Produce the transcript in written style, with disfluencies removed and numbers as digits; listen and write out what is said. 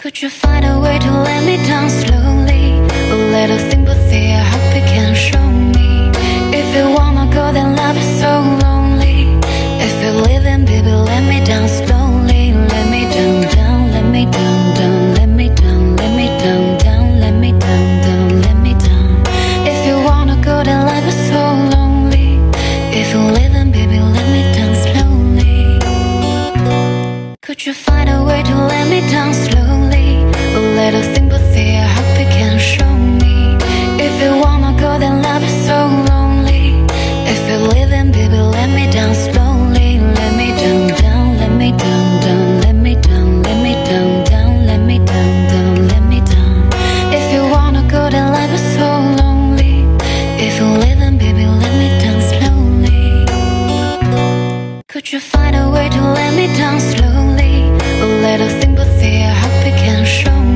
Could you find a way to let me down slowly? A little sympathy, I hope you can show me. If you wanna go, then love is so lonely. If you're leaving, baby, let me down slowly. Let me down, down, let me down, down, let me down, let me down, down, let me down, down, let me down. If you wanna go, then love is so lonely. If you're leaving, baby, let me down slowly. Could you find a way to let me down slowly? A little sympathy, I hope you can show me. If you wanna go, then love is so lonely. If you're leaving, baby, let me down slowly. Let me down, down, let me down, down, let me down, let me down, down, let me down, down, let me down. If you wanna go, then love is so lonely. If you're leaving, baby, let me down slowly. Could you find a way to let me down slowly? A little sympathy, I hope you can show me.